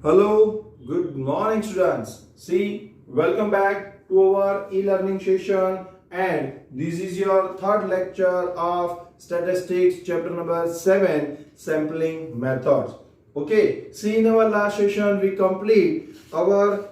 Hello, good morning students. See, welcome back to our e-learning session and this is your third lecture of statistics chapter number 7 sampling methods. Okay, see in our last session we complete our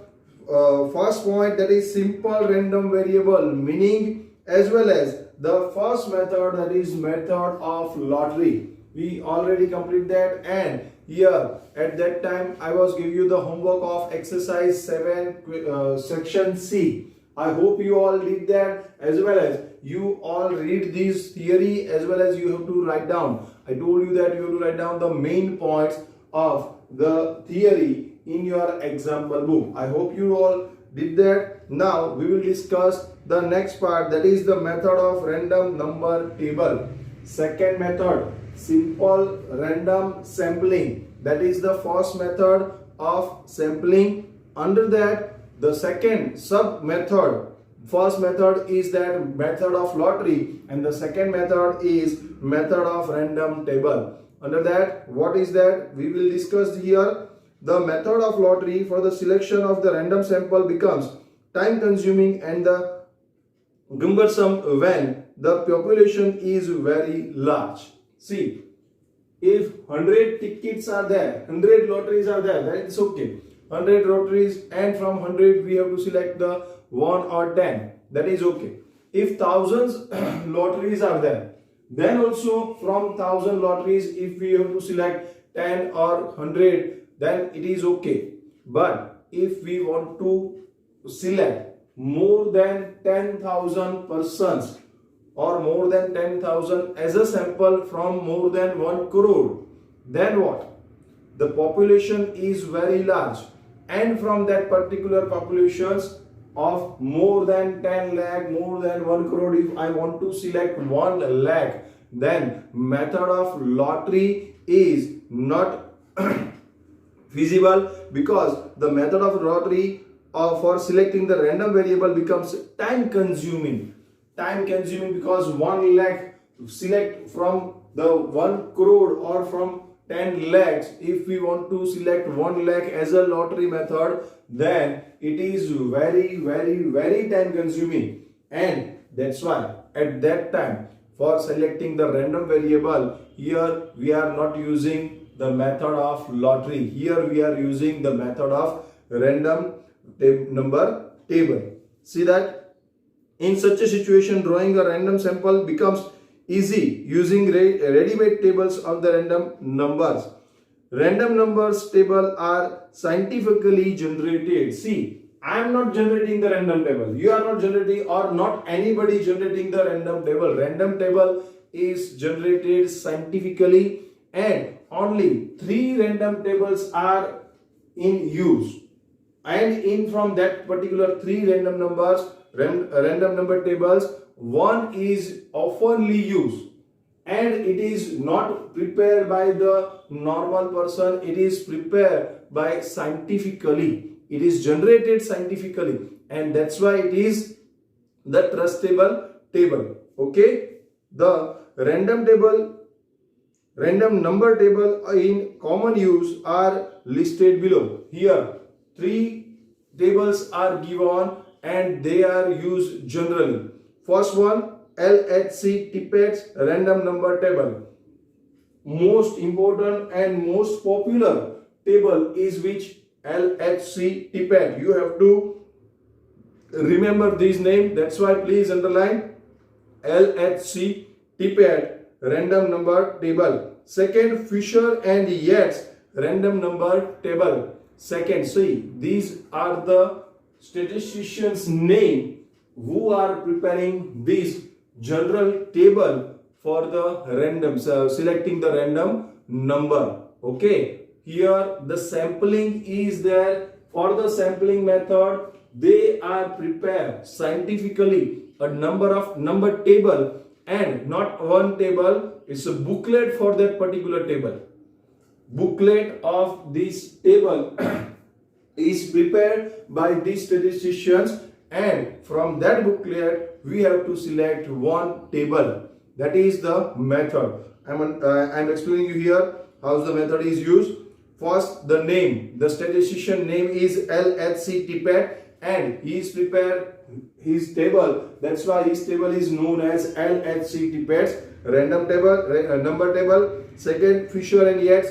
first point, that is simple random variable meaning, as well as the first method, that is method of lottery. We already complete that, and here at that time I was giving you the homework of exercise 7 section C. I hope you all did that, as well as you all read this theory, as well as you have to write down. I told you that you have to write down the main points of the theory in your example book. I hope you all did that. Now we will discuss the next part, that is the method of random number table. Second method, simple random sampling. That is the first method of sampling. Under that, the second sub method. First method is that method of lottery, and the second method is method of random table. Under that, what is that? We will discuss here. The method of lottery for the selection of the random sample becomes time consuming and the cumbersome when the population is very large. See, if 100 tickets are there, 100 lotteries are there, then it's okay. 100 lotteries, and from 100 we have to select the 1 or 10, that is okay. If thousands lotteries are there, then also from 1000 lotteries, if we have to select 10 or 100, then it is okay. But if we want to select more than 10,000 persons or more than 10,000 as a sample from more than 1 crore, then what? The population is very large, and from that particular populations of more than 10 lakh, more than 1 crore, if I want to select 1 lakh, then method of lottery is not feasible, because the method of lottery for selecting the random variable becomes time consuming. Time consuming because 1 lakh select from the 1 crore or from 10 lakhs. If we want to select 1 lakh as a lottery method, then it is very time consuming, and that's why at that time for selecting the random variable, here we are not using the method of lottery. Here we are using the method of random number table. See that? In such a situation, drawing a random sample becomes easy using ready-made tables of the random numbers. Random numbers table are scientifically generated. See, I am not generating the random table. You are not generating, or not anybody generating the random table. Random table is generated scientifically, and only 3 random tables are in use. And in from that particular 3 random numbers, random number tables, one is oftenly used, and it is not prepared by the normal person. It is prepared by scientifically. It is generated scientifically, and that's why it is the trustable table. Okay, the random number table in common use are listed below. Here 3 tables are given, and they are used generally. First one, LHC Tippett's random number table. Most important and most popular table is which? LHC Tippett. You have to remember this name, that's why please underline LHC Tippett random number table. Second, Fisher and Yates random number table. Second, see, these are the statisticians' name who are preparing this general table for the random, selecting the random number. Okay, here the sampling is there. For the sampling method, they are prepared scientifically a number table, and not one table, it's a booklet for that particular table. Booklet of this table is prepared by these statisticians, and from that booklet we have to select one table. That is the method. I'm explaining you here how the method is used. first the name. The statistician name is LHC Tippett, and he is prepared his table. That's why his table is known as LHC Tippett's random table, number table. Second, Fisher and Yates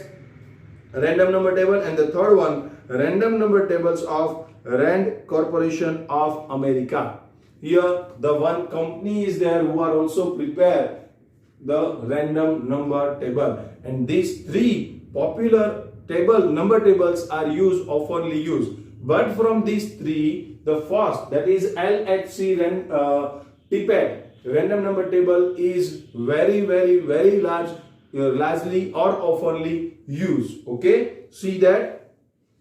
random number table, and the third one, random number tables of Rand Corporation of America. Here the one company is there who are also prepare the random number table, and these three popular number tables are oftenly used. But from these three, the first, that is LHC Tippett random number table, is very largely or oftenly used. Okay, see that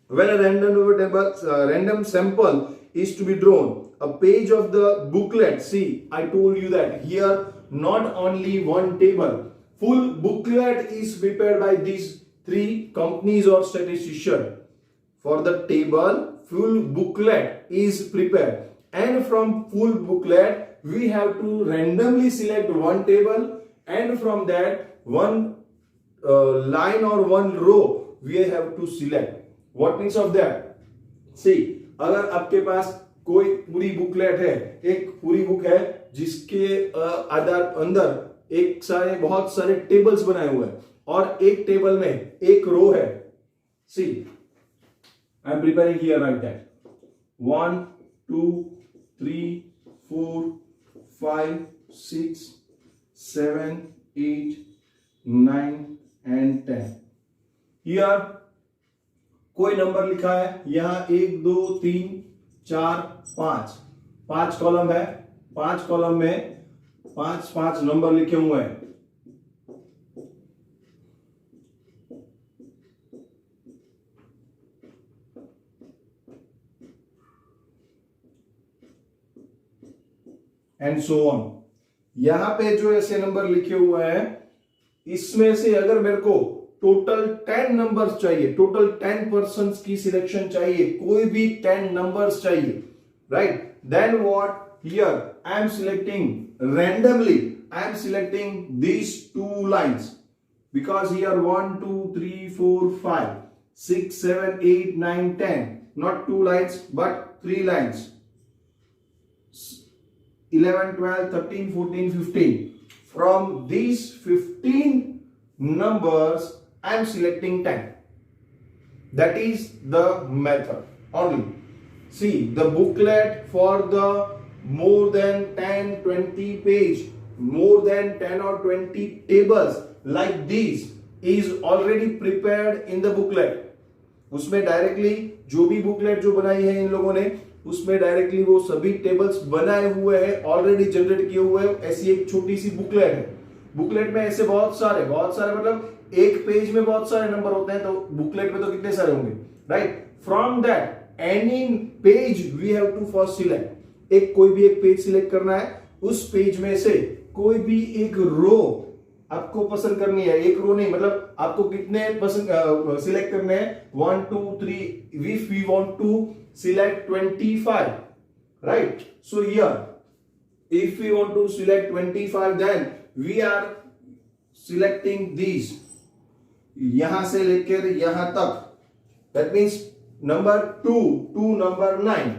when a random number table, random sample is to be drawn, a page of the booklet. See, I told you that here not only one table, full booklet is prepared by these three companies or statisticians. For the table, full booklet is prepared, and from full booklet we have to randomly select one table, and from that one line or one row we have to select. What means of that? See, अगर आपके पास कोई पूरी booklet है, एक पूरी book है जिसके आधार अंदर बहुत सारे टेबल्स बनाए हुए हैं, और एक टेबल में एक रो है. See, I am preparing here right that 1 2 3 4 5 6 7 8 9 and 10. Here कोई नंबर लिखा है, यहां 1 2 3 4 5 कॉलम है. 5 कॉलम में 5 नंबर लिखे हुए हैं. And so on. यहां पे जो ऐसे नंबर लिखे हुए हैं, इसमें से अगर मेरे को टोटल 10 नंबर्स चाहिए, टोटल 10 पर्सन्स की सिलेक्शन चाहिए, कोई भी 10 नंबर्स चाहिए, right, then what, here I am selecting randomly, I am selecting these 2 lines, because here 1 2 3 4 5 6 7 8 9 10, not 2 lines but 3 lines, 11 12 13 14 15. From these 15 numbers I am selecting 10. That is the method only. See, the booklet for the more than 10 20 page, more than 10 or 20 tables like these is already prepared in the booklet. उसमें directly जो भी booklet जो बनाई है इन लोगों ने, उसमें directly वो सभी टेबल्स बनाए हुए हैं, ऑलरेडी जनरेट किए हुए हैं. ऐसी एक छोटी सी बुकलेट है. बुकलेट में ऐसे बहुत सारे मतलब एक पेज में बहुत सारे नंबर होते हैं, तो बुकलेट में तो कितने सारे होंगे, right. From that any page we have to first select. कोई भी एक पेज सिलेक्ट करना है, उस पेज में से कोई भी एक रो आपको पसंद करनी है. एक रो नहीं, मतलब आपको कितने पसंद सिलेक्ट करने हैं, 1 2 3. If we want to select 25, right? So here, if we want to select 25, then we are selecting these, यहां से लेकर यहां तक. That means number 2 to number 9.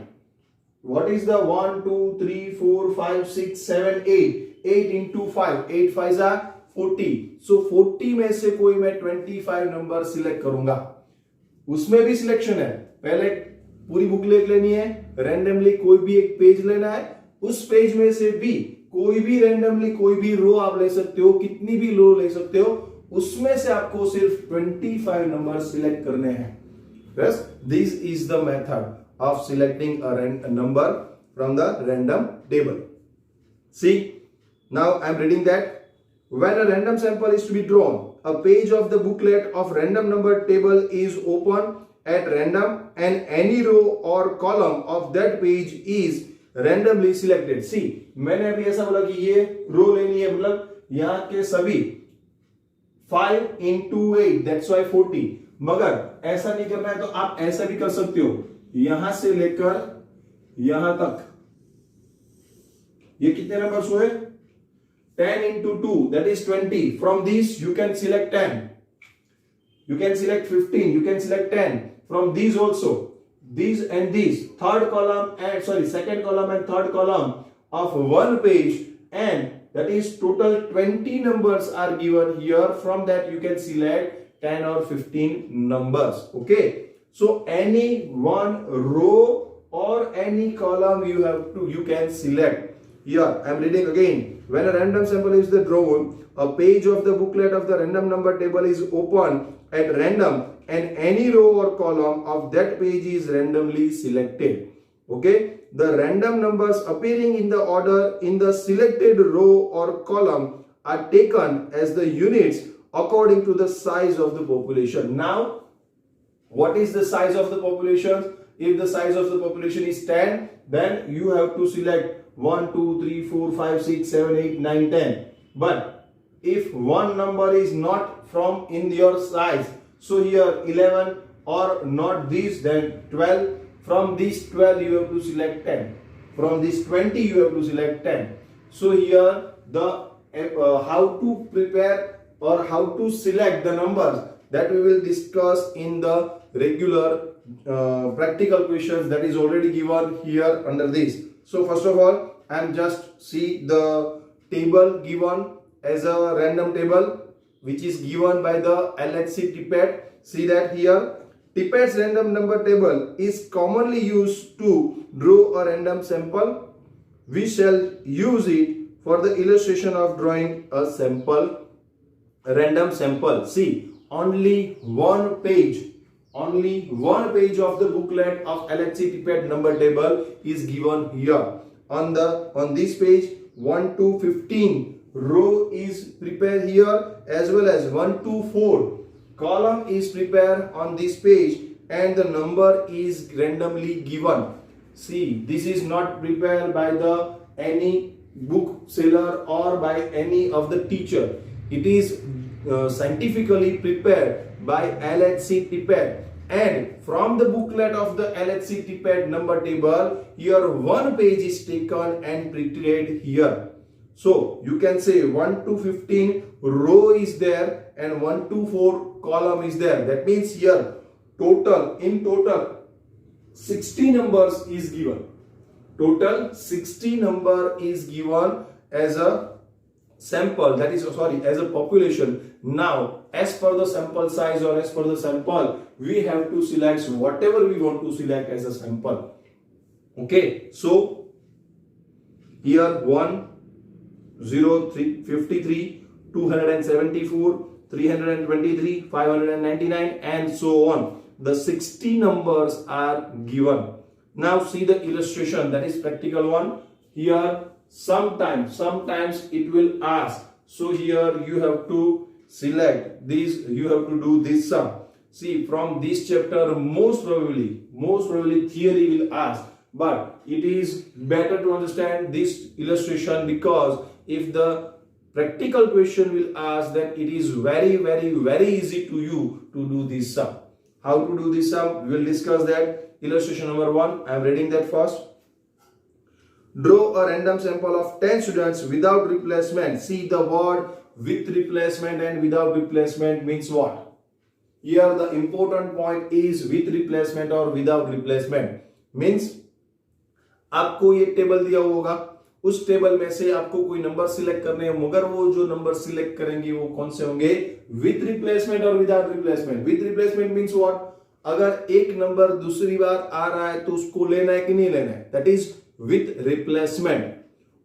What is the 1 2 3 4 5 6 7 8? 8 into 5, 8 5s are 40. So 40 में से कोई मैं 25 नंबर सिलेक्ट करूंगा. उसमें भी सिलेक्शन है. पहले पूरी बुकलेट लेनी है, रैंडमली कोई भी एक पेज लेना है, उस पेज में से भी कोई भी रैंडमली कोई भी रो आप ले सकते हो, कितनी भी रो ले सकते हो, उसमें से आपको सिर्फ 25 नंबर सिलेक्ट करने हैं. Yes, this is the method of selecting a number from the random table. See, now I am reading that when a random sample is to be drawn, a page of the booklet of random number table is open at random and any row or column of that page is randomly selected. See, मैंने अभी ऐसा बोला कि ये रो लेनी है, मतलब यहाँ के सभी 5 into 8, that's why 40. मगर ऐसा नहीं करना है तो आप ऐसा भी कर सकते हो, यहां से लेकर यहां तक. ये कितने नंबर्स हुए, 10 into 2, that is 20. From these you can select 10. You can select 15, you can select 10 from these also. These and these. Second column and third column of one page, and that is total 20 numbers are given here. From that you can select 10 or 15 numbers. Okay. So any one row or any column you can select. Here I am reading again. When a random sample is drawn, a page of the booklet of the random number table is opened at random and any row or column of that page is randomly selected. Okay. The random numbers appearing in the order in the selected row or column are taken as the units according to the size of the population. Now, what is the size of the population? If the size of the population is 10, then you have to select 1, 2, 3, 4, 5, 6, 7, 8, 9, 10. But if one number is not from in your size, so here 11 or not these, then 12. From these 12 you have to select 10. From this 20 you have to select 10. So here the how to prepare or how to select the numbers, that we will discuss in the regular practical questions that is already given here under this. So first of all, I am just see the table given as a random table which is given by the LHC Tippett. See that here Tippett's random number table is commonly used to draw a random sample. We shall use it for the illustration of drawing a random sample. See, only one page of the booklet of LHC Tippett number table is given here. On this page, 1 to 15 row is prepared here, as well as 1 to 4 column is prepared on this page, and the number is randomly given. See, this is not prepared by any bookseller or by any of the teacher. It is scientifically prepared by LHC Tippett, and from the booklet of the LHC Tippett number table, here one page is taken and prepared here. So you can say 1 to 15 row is there and 1 to 4 column is there. That means here in total 60 numbers is given. Total 60 number is given as a sample, that is as a population. Now as per the sample size or as per the sample, we have to select whatever we want to select as a sample. Okay, so here 1, 0, 3, 53, 274, 323, 599 and so on. The 60 numbers are given. Now see the illustration, that is practical one. Here sometimes it will ask. So here you have to select this, you have to do this sum. See, from this chapter most probably theory will ask, but it is better to understand this illustration, because if the practical question will ask, then it is very easy to you to do this sum. How to do this sum? We will discuss that. Illustration number 1. I am reading that first. Draw a random sample of 10 students without replacement. See, the word with replacement and without replacement means what? Here the important point is with replacement or without replacement. Means आपको ये table दिया होगा, उस table में से आपको कोई number select करने हैं, मगर वो जो नंबर सिलेक्ट करेंगे वो कौन से होंगे? विथ रिप्लेसमेंट और without replacement. With replacement means what? अगर एक नंबर दूसरी बार आ रहा है तो उसको लेना है कि नहीं लेना है, दैट इज विथ रिप्लेसमेंट.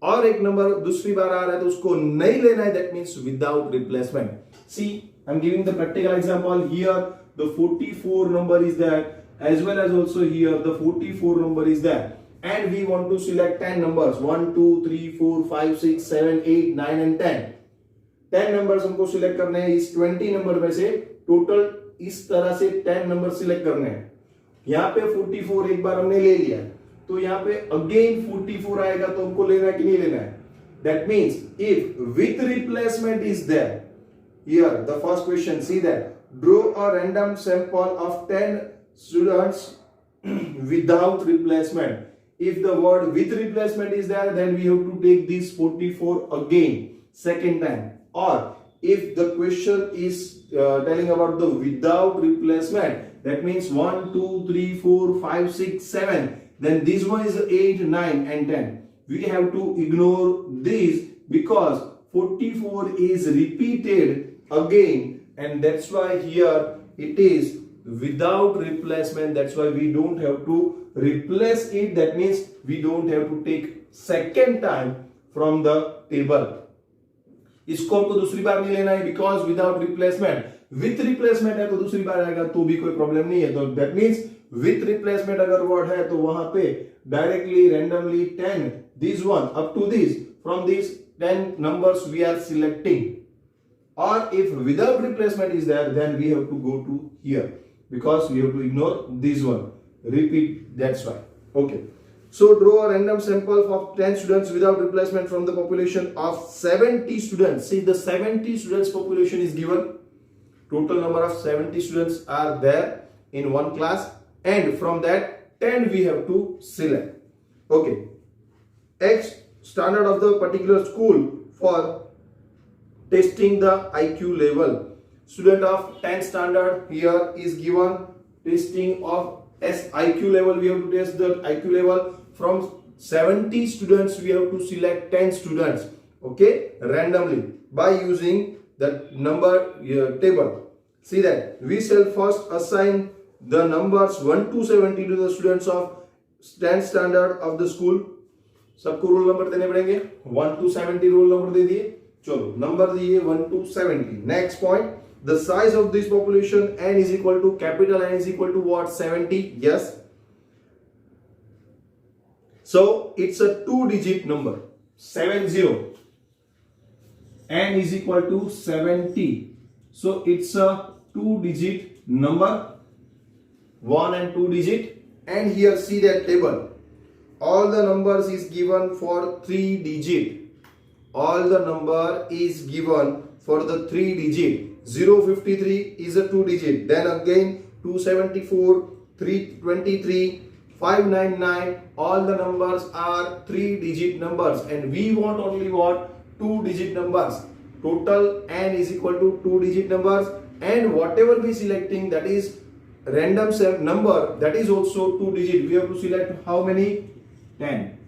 और एक नंबर दूसरी बार आ रहा है तो उसको नहीं लेना है, that means without replacement. See, I am giving the practical example. Here the 44 number is there, as well as also here the 44 number is there. And we want to select 10 numbers, 1, 2, 3, 4, 5, 6, 7, 8, 9 and 10. 10 numbers हमको select करने हैं. इस 20 number में से total इस तरह से 10 number select करने हैं. यहाँ पे 44 एक बार हमने ले लिया, तो यहाँ पे अगेन 44 आएगा तो हमको लेना है कि नहीं लेना है. That means if with replacement is there, here the first question, see that draw a random sample of 10 students without replacement. If the word with replacement is there, then we have to take this 44 again, second time. Or if the question is telling about the without replacement, that means 1, 2, 3, 4, 5, 6, 7, then this one is 8, 9 and 10. We have to ignore this because 44 is repeated again, and that's why here it is without replacement. That's why we don't have to replace it. That means we don't have to take second time from the table. इसको हमको दूसरी बार नहीं लेना है because without replacement. With replacement है तो दूसरी बार आएगा तो भी कोई प्रॉब्लम नहीं है. तो दैट मीन्स विथ रिप्लेसमेंट अगर वर्ड है तो वहां पे directly randomly 10 this one up to this from this 10 numbers we are selecting. Or if without replacement is there, then we have to go to here because we have to ignore this one. Repeat, that's why. Okay. So draw a random sample of 10 students without replacement from the population of 70 students. See, the 70 students population is given. Total number of 70 students are there in one class, and from that 10 we have to select. Okay. X standard of the particular school for testing the IQ level. Student of 10 standard here is given testing of IQ level. We have to test the IQ level. From 70 students we have to select 10 students, okay, randomly by using the number table. See that we shall first assign the numbers 1 to 70 to the students of 10 standard of the school. सबको roll number देने पड़ेंगे. 1 to 70 roll number दे दिए. चलो number दिए 1 to 70. Next point, the size of this population n is equal to capital N is equal to what? 70. Yes. So it's a 2-digit number. 70. N is equal to 70. So it's a 2-digit number. 1 and 2 digit. And here see that table. All the numbers is given for 3 digit. All the number is given for the 3 digit. 053 is a 2 digit. Then again 274, 323, 599. All the numbers are 3 digit numbers, and we want only what? 2 digit numbers. Total n is equal to 2 digit numbers, and whatever we selecting, that is random number, that is also 2 digit. We have to select how many? 10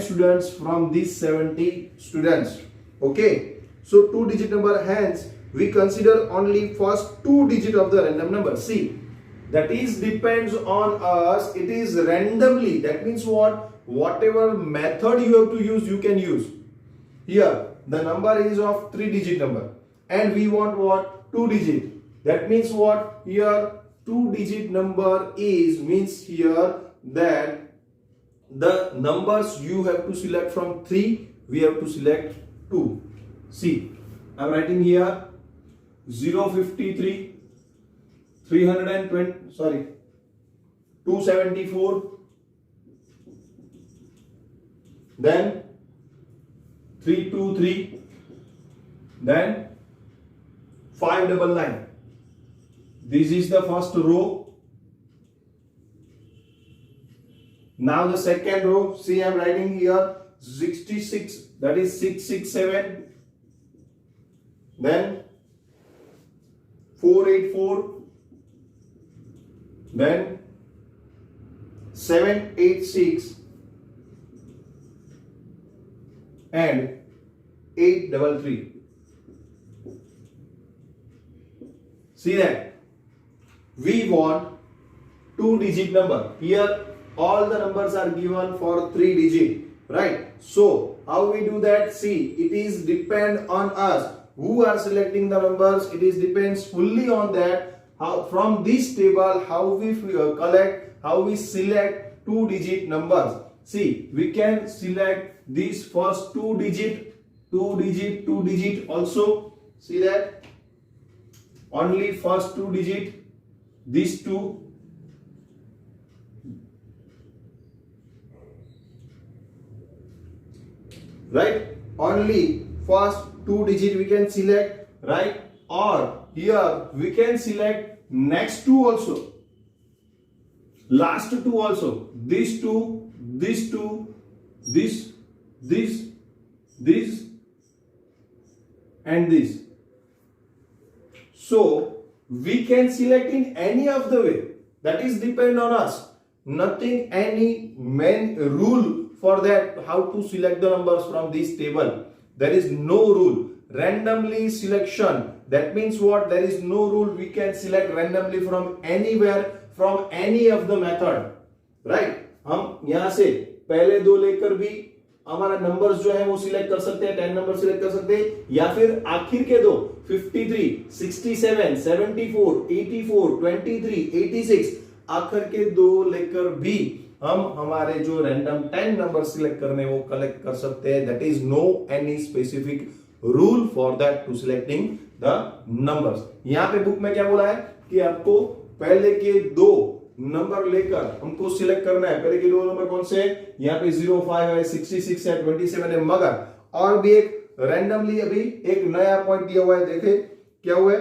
students from these 70 students. Okay, so 2 digit number, hence we consider only first 2 digit of the random number. See, that is depends on us. It is randomly. That means what? Whatever method you have to use, you can use. Here the number is of 3 digit number, and we want what? 2 digit. That means what? Here 2 digit number is means here that the numbers you have to select from 3, we have to select 2. See, I am writing here 053, 274, then 323, then 599. This is the first row. Now the second row, see I am writing here 66, that is 667, then 484, then 786 and 833. See that we want 2 digit number. Here all the numbers are given for 3 digit, right? So how we do that? See, it is depend on us who are selecting the numbers. It is depends fully on that. How from this table, how we collect, how we select 2 digit numbers. See, we can select these first 2 digit also. See that only first 2 digit, these 2. Right, only first 2 digit we can select, right? Or here we can select next 2 also, last 2 also, these 2, these 2, this, and this. So we can select in any of the way. That is depend on us. Nothing, any main rule for that, how to select the numbers from this table. There is no rule. Randomly selection. That means what? There is no rule. We can select randomly from anywhere, from any of the method. Right? हम यहाँ से पहले दो लेकर भी हमारा numbers जो है वो सिलेक्ट कर सकते हैं, 10 नंबर सिलेक्ट कर सकते हैं, या फिर आखिर के दो 53, 67, 74, 84, 23, 86 आखिर के दो लेकर भी हम हमारे जो रैंडम 10 नंबर सिलेक्ट करने वो कलेक्ट कर सकते हैं. That is no any specific rule for that to selecting the numbers. यहाँ पे बुक में क्या बोला है कि आपको पहले के दो नंबर लेकर हमको सिलेक्ट करना है. पहले के दो नंबर कौन से हैं? यहाँ पे 05 है, 66 है, 27 है, मगर और भी एक रैंडमली अभी एक नया पॉइंट दिया हुआ है. देखे क्या हुआ है?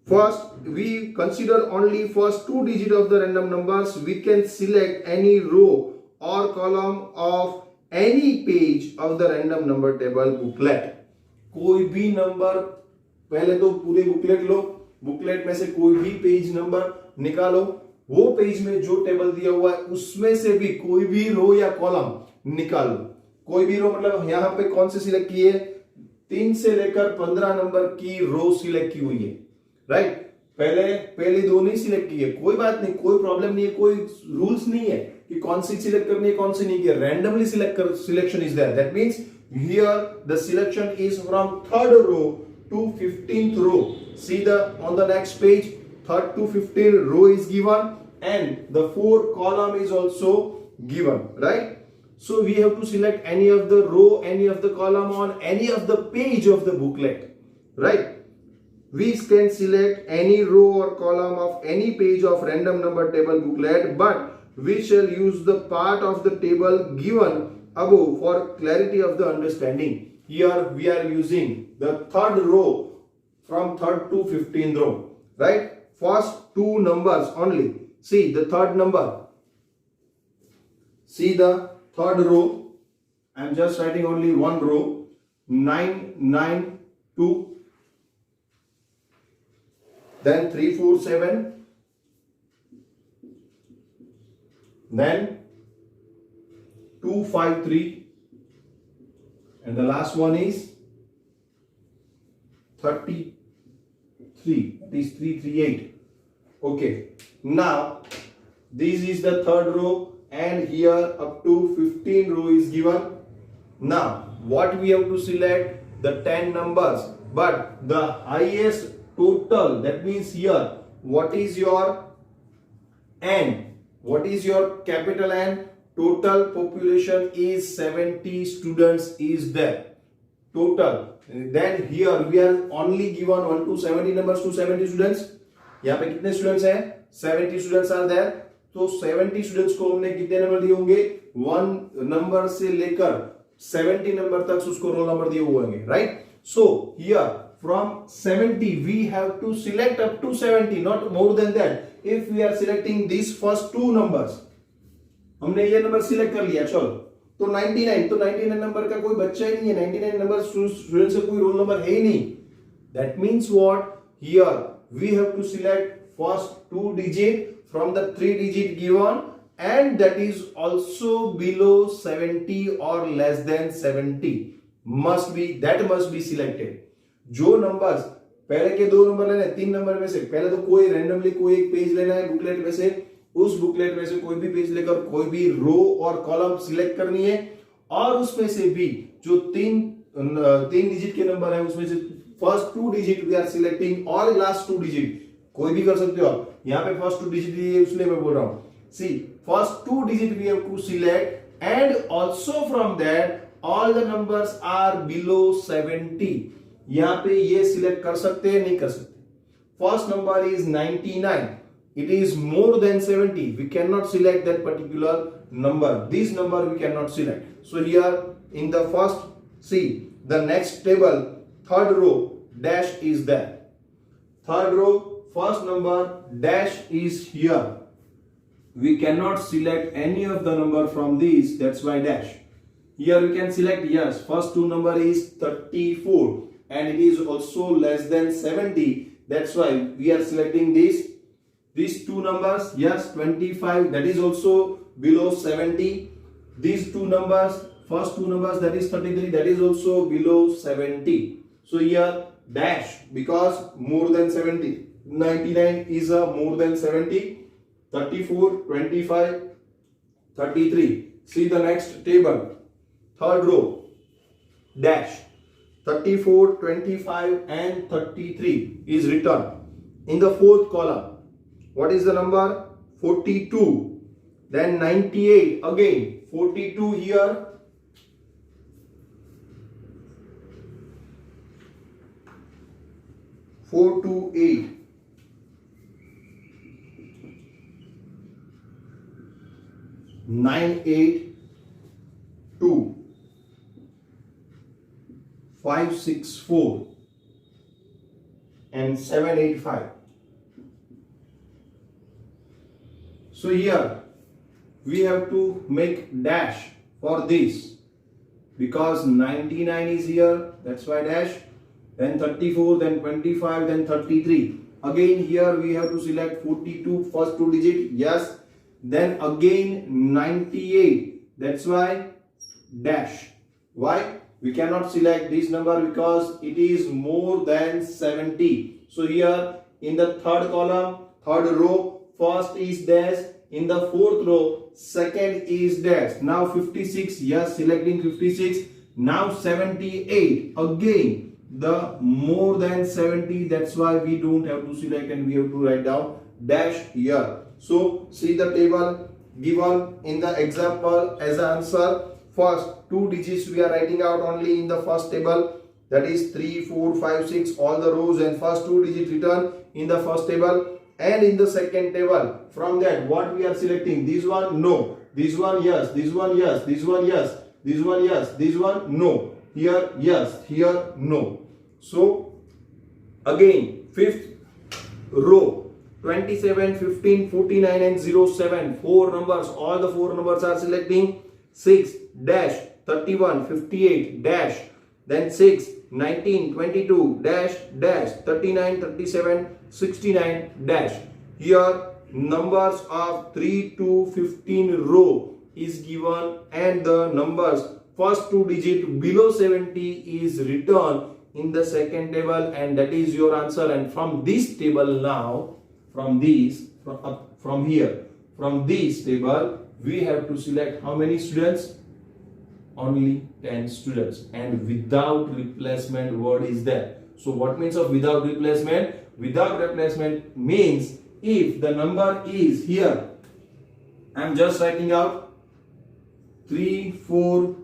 First, we consider only first two digits of the random numbers. We can select any row or column of any page of the random number table booklet. कोई भी नंबर, पहले तो पूरे बुकलेट लो, बुकलेट में से कोई भी पेज नंबर निकालो, वो पेज में जो टेबल दिया हुआ है उसमें से भी कोई भी रो या कॉलम निकालो. कोई भी रो मतलब यहाँ पे कौन से सिलेक्ट किए? 3 से लेकर 15 नंबर की रो सिलेक्ट की हुई है. राइट पहले दो नहीं सिलेक्ट किए, कोई बात नहीं, कोई प्रॉब्लम नहीं है, कोई रूल्स नहीं है कि कौन सी सिलेक्ट करनी है कौन सी नहीं. किया randomly selection is there. That means here the selection is from 3rd row to 15th row. See the on the next page 3rd to 15th row is given and the 4 column is also given. Right, so we have to select any of the row, any of the column on any of the page of the booklet. Right, we can select any row or column of any page of random number table booklet, but we shall use the part of the table given above for clarity of the understanding. Here we are using the 3rd row from 3rd to 15th row. Right, first two numbers only. See the 3rd number. See the 3rd row. I am just writing only one row. 992. Then 347. Then 253. And the last one is 33. It is 338. Okay, now this is the 3rd row and here up to 15 row is given. Now what we have to select? The 10 numbers, but the highest total, that means here what is your N? What is your capital N? Total population is 70 students is there. Total. Then here we are only given 1 to 70 numbers to 70 students. यहाँ पे कितने students हैं? 70 students are there. तो 70 students को हमने कितने number दिए होंगे? 1 नंबर से लेकर 70 नंबर तक उसको रोल नंबर दिए हुए होंगे. Right, so here from 70 we have to select up to 70, not more than that. If we are selecting these first two numbers, हमने ये नंबर सिलेक्ट कर लिया, चलो तो 99, तो 99 नंबर का कोई बच्चा ही नहीं है, 99 नंबर स्टूडेंट से कोई रोल नंबर है ही नहीं. That means what? Here we have to select first 2 digit from the 3 digit given, and that is also below 70 or less than 70 must be selected. जो नंबर्स पहले के दो नंबर लेने, 3 number में से पहले तो कोई रैंडमली कोई एक पेज लेना है बुकलेट में से, उस बुकलेट में से कोई भी पेज लेकर कोई भी रो और कॉलम सिलेक्ट करनी है, और उसमें से भी जो तीन डिजिट के नंबर है उसमें से first 2 digit we are selecting और लास्ट 2 डिजिट कोई भी कर सकते हो आप. यहाँ पे फर्स्ट 2 डिजिट दिए इसलिए मैं बोल रहा हूं. See first 2 digit we have to select and also from that all the numbers are below 70. यहाँ पे ये सिलेक्ट कर सकते हैं, नहीं कर सकते. First number is 99. It is more than 70. We cannot select that particular number. This number we cannot select. So here in the first, see the next table, 3rd row dash is there. 3rd row, first number dash is here. We cannot select any of the number from these. That's why dash. here we can select yes, first two number is 34 and it is also less than 70. That's why we are selecting these two numbers. Yes, 25, that is also below 70. These two numbers, first two numbers, that is 33, that is also below 70. So here dash, because more than 70. 99 is a more than 70. 34, 25, 33. See the next table. Third row. Dash. 34, 25 and 33 is written. In the fourth column, what is the number? 42. Then 98. Again, 42 here. 4 to 8. 982 564 and 785. So here we have to make dash for this because 99 is here, that's why dash, then 34, then 25, then 33. Again here we have to select 42, first two digit, yes. Then again 98, that's why dash. Why? We cannot select this number because it is more than 70. So here in the third column, third row, first is dash. In the fourth row, second is dash. Now 56, yes, selecting 56. Now 78, again the more than 70, that's why we don't have to select and we have to write down dash here. So see the table given in the example as an answer. First two digits we are writing out only in the first table, that is 3, 4, 5, 6, all the rows, and first two digits written in the first table. And in the second table, from that what we are selecting? This one no, this one yes, this one yes, this one yes, this one yes, this one no, here yes, here no. So again fifth row, 27, 15, 49 and 07, four numbers, all the four numbers are selecting. 6 dash, 31, 58 dash, then 6, 19, 22 dash dash, 39, 37, 69 dash. Here numbers of 3 to 15 row is given and the numbers first two digit below 70 is written in the second table, and that is your answer. And from this table now, from this table we have to select how many students? Only 10 students, and without replacement word is there. So what means of without replacement? Without replacement means if the number is here, I am just writing out 3, 4,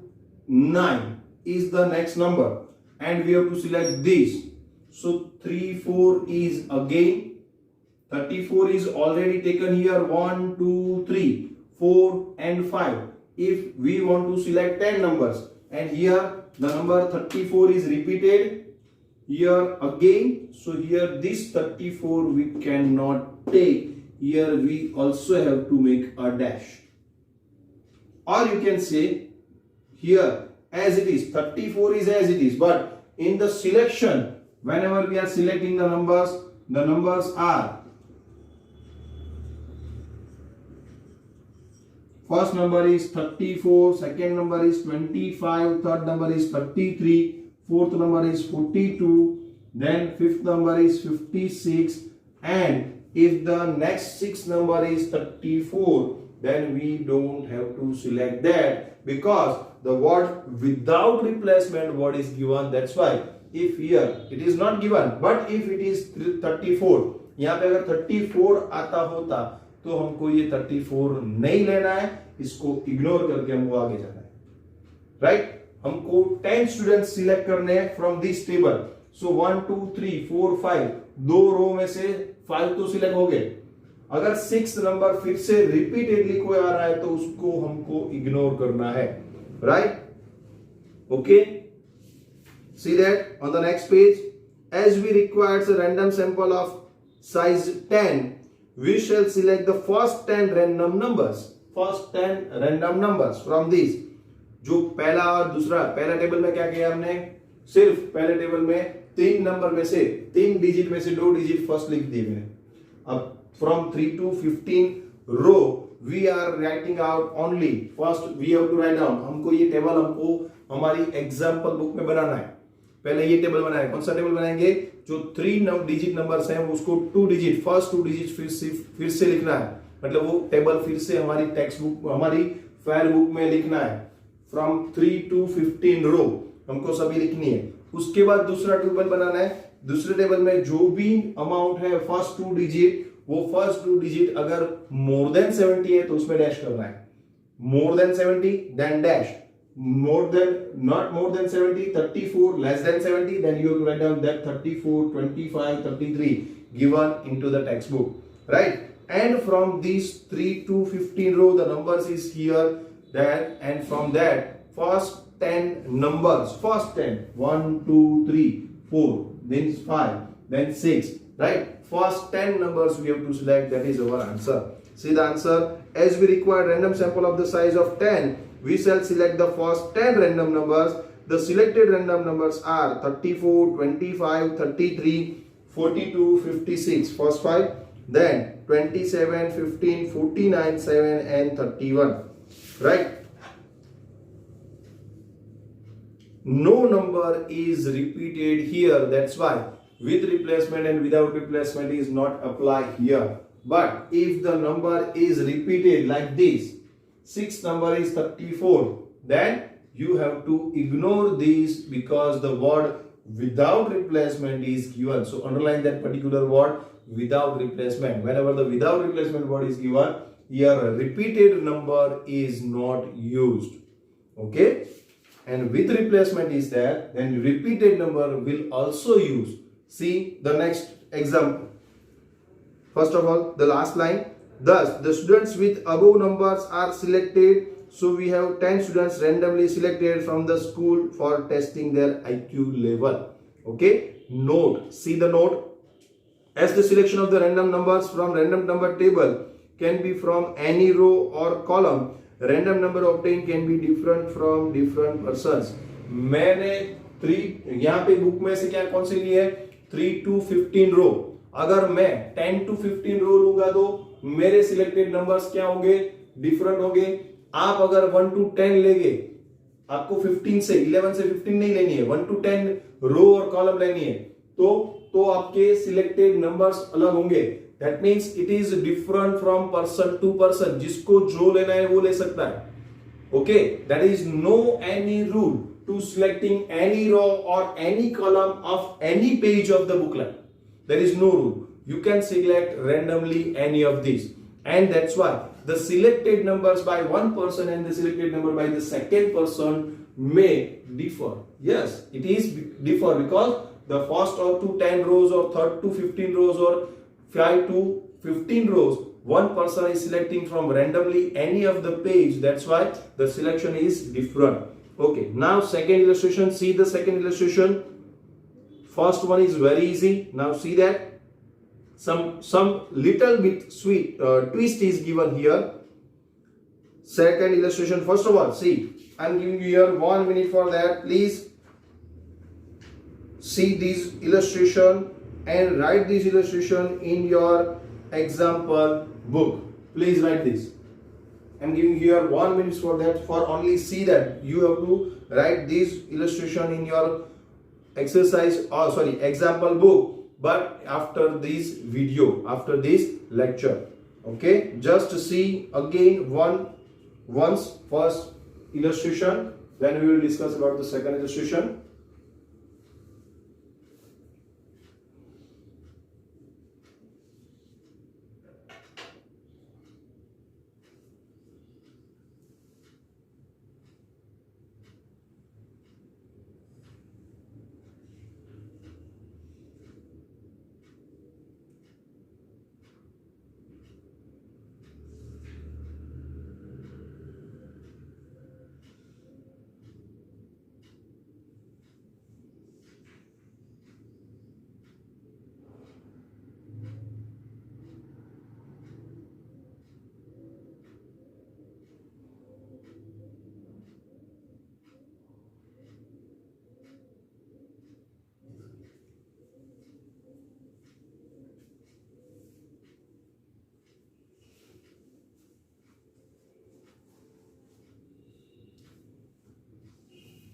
9 is the next number and we have to select this. So 3, 4 is again, 34 is already taken here, 1, 2, 3, 4 and 5. If we want to select 10 numbers and here the number 34 is repeated here again, so here this 34 we cannot take, here we also have to make a dash. Or you can say here as it is, 34 is as it is, but in the selection whenever we are selecting the numbers are first number is 34, second number is 25, third number is 33, fourth number is 42, then fifth number is 56, and if the next sixth number is 34, then we don't have to select that because the word without replacement word is given. That's why if here it is not given, but if it is 34, यहाँ पे अगर 34 आता होता तो हमको ये 34 नहीं लेना है, इसको इग्नोर करके हमको आगे जाना है, राइट? हमको 10 स्टूडेंट्स सिलेक्ट करने हैं फ्रॉम दिस टेबल. सो 1 2 3 4 5, दो रो में से 5 तो सिलेक्ट हो गए. अगर 6 नंबर फिर से रिपीटेडली कोई आ रहा है तो उसको हमको इग्नोर करना है, right? Okay, see that on the next page. As we require a random sample of size 10, we shall select the first 10 random numbers. First 10 random numbers from these. जो पहला और दूसरा, पहला टेबल में क्या किया हमने, सिर्फ पहले टेबल में 3 नंबर में से 3 डिजिट में से 2 डिजिट फर्स्ट लिख दिए मैंने। अब from 3 to 15 row we are writing out only first, we have to write down, हमको ये टेबल हमको हमारी एग्जांपल बुक में बनाना है। पहले ये टेबल बनाए, कौन सा टेबल बनाएंगे, जो 3 डिजिट नंबर्स हैं उसको 2 डिजिट, फर्स्ट 2 डिजिट फिर से लिखना है, मतलब वो टेबल फिर से हमारी टेक्स्ट बुक, हमारी फेयर बुक में लिखना है। फ्रॉम 3 to 15 रो हमको सभी लिखनी है। उसके बाद दूसरा टेबल बनाना है, दूसरे टेबल में जो भी अमाउंट है फर्स्ट 2 डिजिट, वो फर्स्ट 2 डिजिट अगर मोर देन 70 है तो उसमें डैश करना है, more than 70 than dash, more than, not more than 70, 34 less than 70, then you have to write down that 34, 25, 33 given into the textbook, right? And from these 3 to 15 row the numbers is here, that, and from that first 10 numbers, first 10, 1 2 3 4, then 5, then 6, right? First 10 numbers we have to select, that is our answer. See the answer, as we require random sample of the size of 10, we shall select the first 10 random numbers. The selected random numbers are 34, 25, 33, 42, 56, first 5, then 27, 15, 49, 7 and 31, right? No number is repeated here, that's why with replacement and without replacement is not applied here. But if the number is repeated like this, 6 number is 34, then you have to ignore these because the word without replacement is given. So underline that particular word without replacement. Whenever the without replacement word is given, here a repeated number is not used. Okay? And with replacement is there, then repeated number will also use. See the next example. First of all, the last line. Thus, the students with above numbers are selected. So we have 10 students randomly selected from the school for testing their IQ level. Okay. Note. See the note. As the selection of the random numbers from random number table can be from any row or column, random number obtained can be different from different persons. मैंने 3 यहाँ पे book में से क्या कौन सी ली है, 3 to 15 रो। अगर मैं 10 to 15 रो लूंगा तो मेरे सिलेक्टेड नंबर्स क्या होंगे, डिफरेंट होंगे। आप अगर 1 to 10 लेंगे, आपको 15 से 11 से 15 नहीं लेनी है, 1 to 10 रो और कॉलम लेनी है, तो आपके सिलेक्टेड नंबर्स अलग होंगे। That means it is different from person to person, जिसको जो लेना है वो ले सकता है। Okay, that is no any rule to selecting any row और any column of any page of the booklet. There is no rule. You can select randomly any of these, and that's why the selected numbers by one person and the selected number by the second person may differ. Yes, it is differ because the first or to 10 rows or third to 15 rows or 5 to 15 rows, one person is selecting from randomly any of the page. That's why the selection is different. Okay, now second illustration. See the second illustration. First one is very easy. Now see that some little bit sweet twist is given here. Second illustration. First of all, see, I'm giving you here 1 minute for that. Please see this illustration and write this illustration in your example book. Please write this. I'm giving you here 1 minute for that. For only see that you have to write this illustration in your exercise, or sorry, example book, but after this video, after this lecture. Okay, just see again once first illustration, then we will discuss about the second illustration.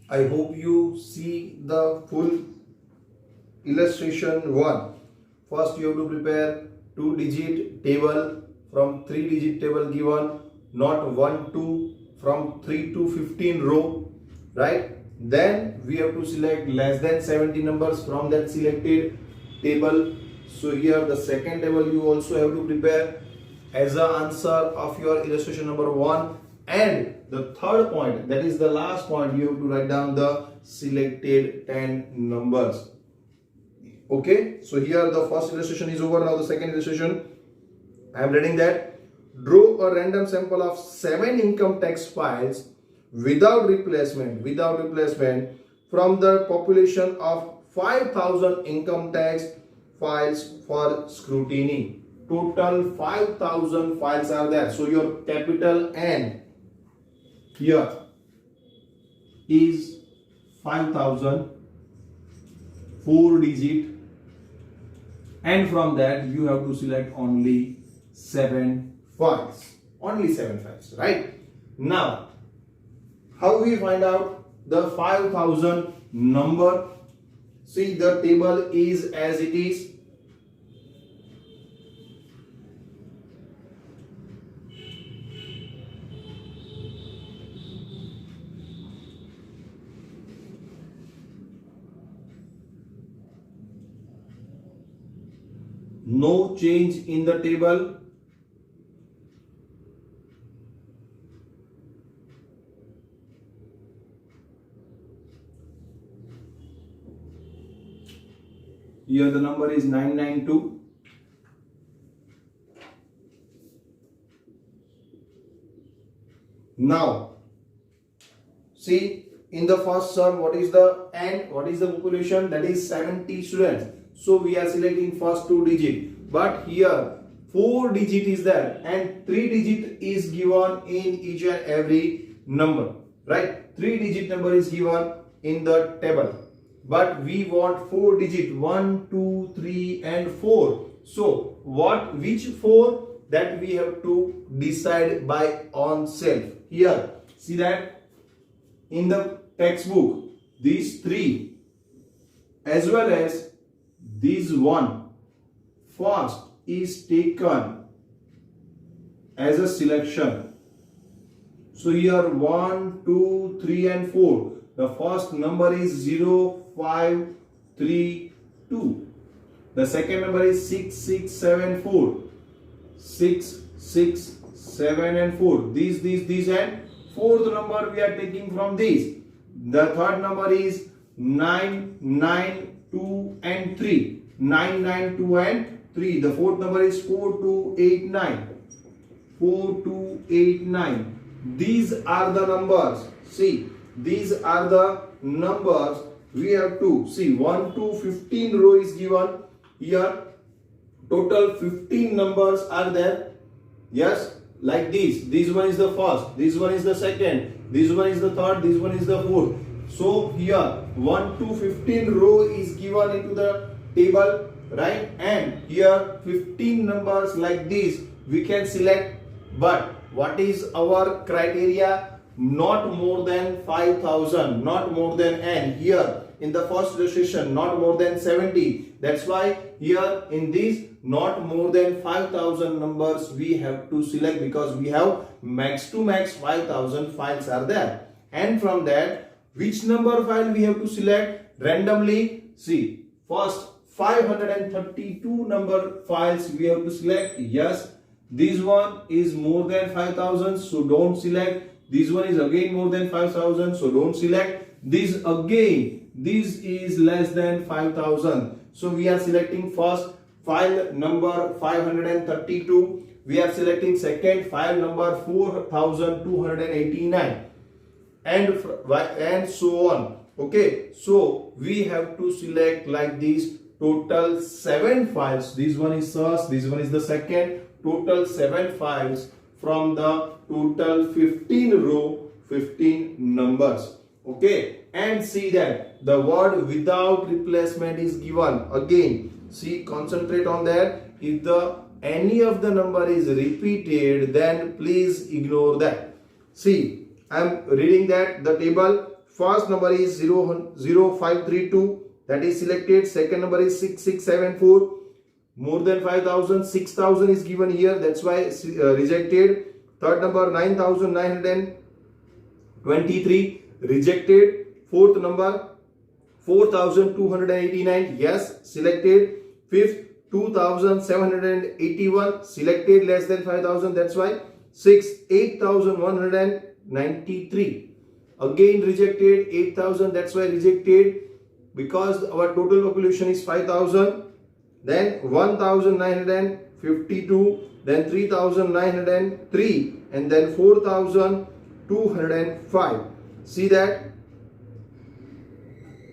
I hope you see the full illustration 1. First you have to prepare 2-digit table from 3-digit table given, not 1 2 from 3 to 15 row, right? Then we have to select less than 70 numbers from that selected table. So here the second table you also have to prepare as an answer of your illustration number 1. And the third point, that is the last point, you have to write down the selected 10 numbers. Okay, so here the first illustration is over. Now the second illustration, I am reading that. Draw a random sample of 7 income tax files without replacement from the population of 5,000 income tax files for scrutiny. Total 5,000 files are there. So your capital N here is 5,000, 4-digit, and from that you have to select only 7 files. Only 7 files, right? Now, how we find out the 5,000 number? See, the table is as it is. No change in the table. Here the number is 992. Now, see, in the first sum, what is the N? What is the population? That is 70 students. So we are selecting first 2 digit. But here 4 digit is there and 3 digit is given in each and every number. Right? 3 digit number is given in the table. But we want 4 digit, 1, 2, 3 and 4. So which 4? That we have to decide by on self. Here, see that in the textbook, these 3 as well as this 1 first is taken as a selection. So here 1, 2, 3 and 4. The first number is 0, 5, 3, 2. The second number is 6, 6, 7, 4. 6, 6, 7 and 4. These and fourth number we are taking from these. The third number is 9, 9, 2 and 3. 9, 9, 2 and 3. The fourth number is 4, 2, 8, 9. 4, 2, 8, 9. These are the numbers. See, these are the numbers we have to see. 1 to 15 row is given here. Total 15 numbers are there. Yes, like this. This one is the first. This one is the second. This one is the third. This one is the fourth. So here 1 to 15 row is given into the table, right? And here 15 numbers like this we can select. But what is our criteria? Not more than 5,000, not more than N. Here in the first illustration, not more than 70. That's why here in this, not more than 5,000 numbers we have to select, because we have max to max 5,000 files are there. And from that, which number file we have to select randomly? See, first 532 number files we have to select. Yes, this one is more than 5,000, so don't select. This one is again more than 5,000, so don't select. This again, this is less than 5,000. So we are selecting first file number 532. We are selecting second file number 4,289 and so on. Okay, so we have to select like this. Total 7 files. This one is first, this one is the second. Total 7 files from the total 15 row, 15 numbers. Okay, and see that the word without replacement is given. Again, see, concentrate on that. If any of the number is repeated, then please ignore that. See, I am reading that the table first number is 00532, that is selected. Second number is 6674, more than 5000, 6000 is given here, that's why rejected. Third number 9923, rejected. Fourth number 4289, yes, selected. Fifth 2781, selected, less than 5000, that's why. Sixth 8193, again rejected. 8000, that's why rejected, because our total population is 5000. Then 1952, then 3903, and then 4205. See that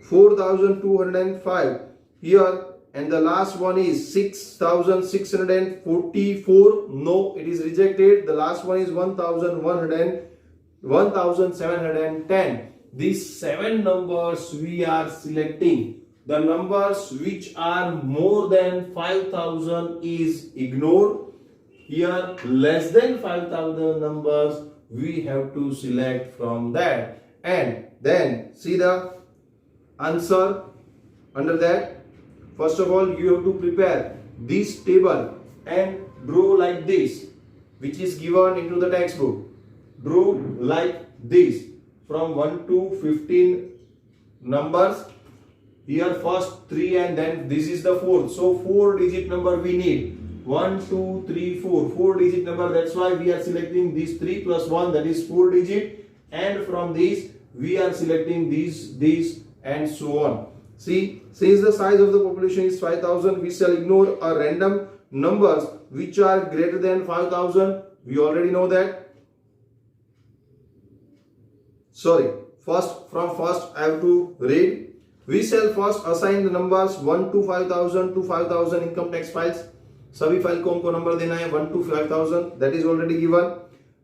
4205 here, and the last one is 6644. No, it is rejected. The last one is 1710. These 7 numbers we are selecting. The numbers which are more than 5000 is ignored. Here less than 5000 numbers we have to select from that. And then see the answer under that. First of all, you have to prepare this table and draw like this, which is given into the textbook. Draw like this from 1 to 15 numbers. Here first 3 and then this is the 4th. So 4 digit number we need. 1, 2, 3, 4. 4 digit number. That's why we are selecting these 3 plus 1, that is 4 digit. And from these we are selecting these and so on. See, since the size of the population is 5000, we shall ignore a random numbers which are greater than 5000. We already know that. Sorry, first I have to read. We shall first assign the numbers 1 to 5000 to 5000 income tax files. सभी file को हमको number देना है 1 to 5000. That is already given.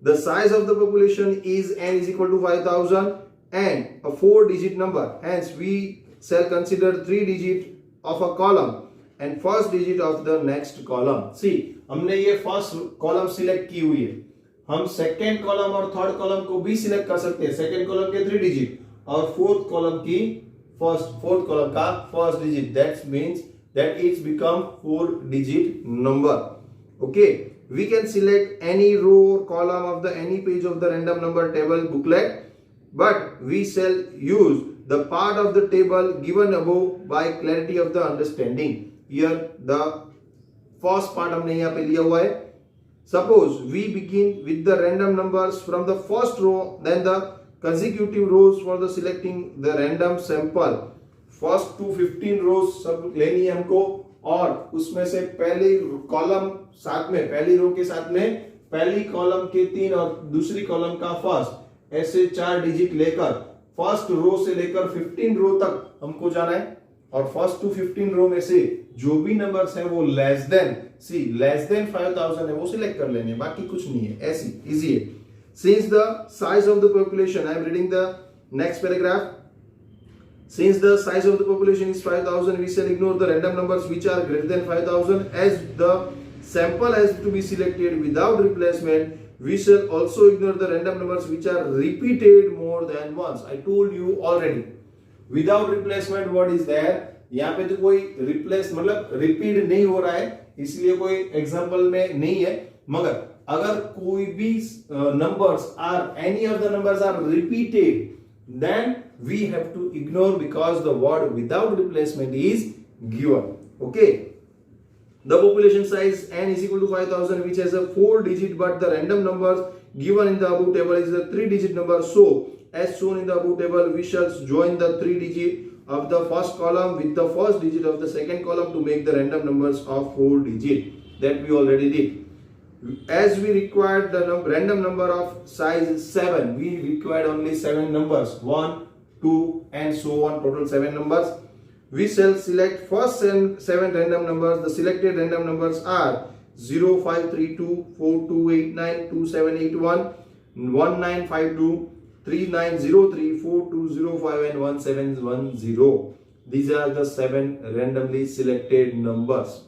The size of the population is n is equal to 5000 and a 4-digit number. Hence, we shall consider 3 digit of a column and first digit of the next column. See, हमने ये first column select की हुई है. हम second column और third column को भी select कर सकते हैं. Second column के 3 digit और fourth column की fourth column का first digit. That means that it's become 4-digit number. Okay, we can select any row or column of the any page of the random number table booklet, but we shall use the part of the table given above by clarity of the understanding. Here the first part हमने यहाँ पे लिया हुआ है. Suppose we begin with the random numbers from the first row, then the consecutive rows for the selecting the random sample. First to 15 rows सब लेनी है हमको और उसमें से पहली कॉलम साथ में, पहली रो के साथ में पहली कॉलम के 3 और दूसरी कॉलम का फर्स्ट, ऐसे 4 डिजिट लेकर फर्स्ट रो से लेकर 15 रो तक हमको जाना है और फर्स्ट टू 15 रो में से जो भी नंबर्स हैं वो लेस देन 5000 है वो सिलेक्ट कर लेने, बाकी कुछ नहीं है. ऐसी इजी है. Since the size of the population, I am reading the next paragraph. Since the size of the population is 5000, we shall ignore the random numbers which are greater than 5000 as the sample has to be selected without replacement. We shall also ignore the random numbers which are repeated more than once. I told you already. Without replacement, what is there? यहाँ पे तो कोई replace मतलब repeat नहीं हो रहा है, इसलिए कोई example में नहीं है. मगर अगर कोई भी numbers are any of the numbers are repeated, then we have to ignore because the word without replacement is given. Okay. The population size n is equal to 5000, which has a 4-digit, but the random numbers given in the above table is a 3-digit number. So, as shown in the above table, we shall join the 3-digit of the first column with the first digit of the second column to make the random numbers of 4-digit. That we already did. As we required the random number of size 7, we required only 7 numbers, 1, 2 and so on, total 7 numbers. We shall select first 7 random numbers. The selected random numbers are 0532, 4289, 2781, 1952, 3903, 4205 and 1710. These are the 7 randomly selected numbers.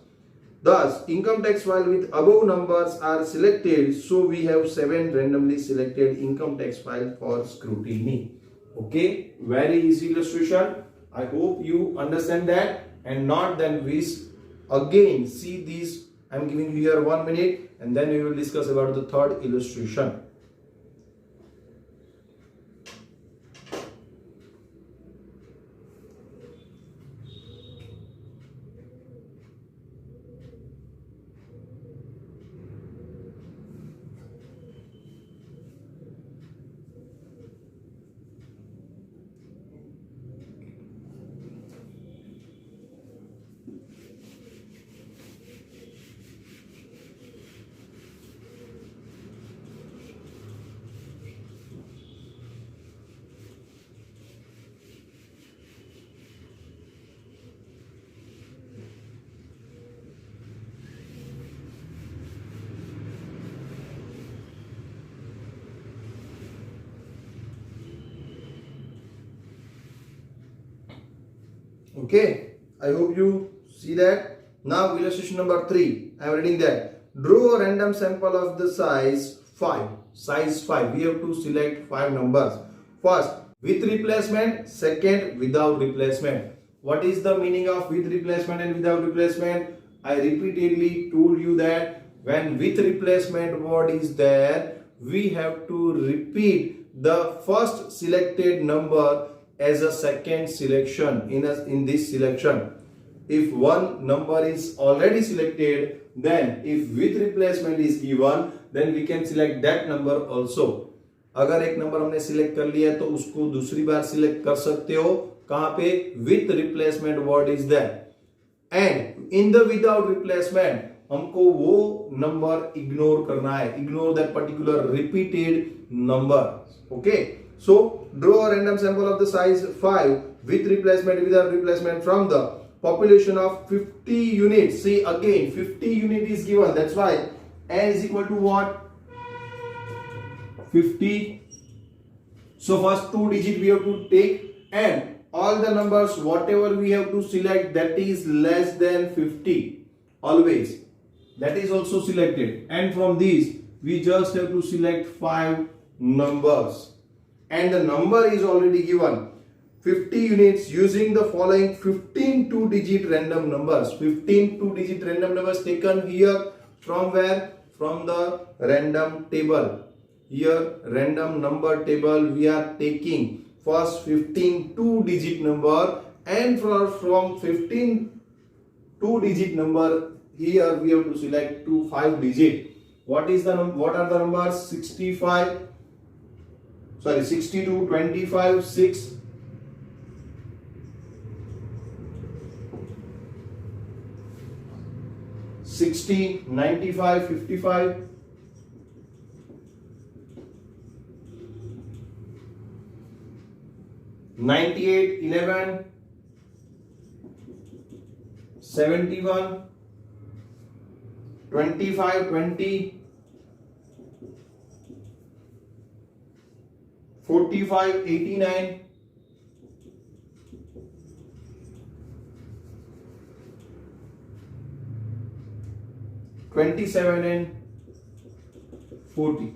Thus, income tax file with above numbers are selected. So, we have 7 randomly selected income tax files for scrutiny. Okay, very easy illustration. I hope you understand that, and not then we again see these. I'm giving you here 1 minute, and then we will discuss about the third illustration. Okay, I hope you see that. Now illustration number 3, I am reading that. Draw a random sample of the size 5. Size 5. We have to select 5 numbers. First, with replacement. Second, without replacement. What is the meaning of with replacement and without replacement? I repeatedly told you that when with replacement word is there, we have to repeat the first selected number as a second selection in this selection. If one number is already selected, then if with replacement is given, then we can select that number also. अगर एक number हमने select कर लिया है तो उसको दूसरी बार select कर सकते हो. कहां पे? With replacement word is there. And in the without replacement हमको वो नंबर इग्नोर करना है. Ignore that particular repeated number. Okay, so draw a random sample of the size 5 with replacement, without replacement from the population of 50 units. See again 50 unit is given, that's why n is equal to what? 50. So first 2 digit we have to take, and all the numbers whatever we have to select that is less than 50 always, that is also selected, and from these we just have to select 5 numbers. And the number is already given 50 units using the following 15 2-digit random numbers. 15 2-digit random numbers taken here from where? From the random table. Here random number table we are taking first 15 2-digit number, and from 15 2-digit number here we have to select 5-digit. What are the numbers? 62, 25, 6, 60, 95, 55, 98, 11, 71, 25, 20, 45, 89, 27 and 40.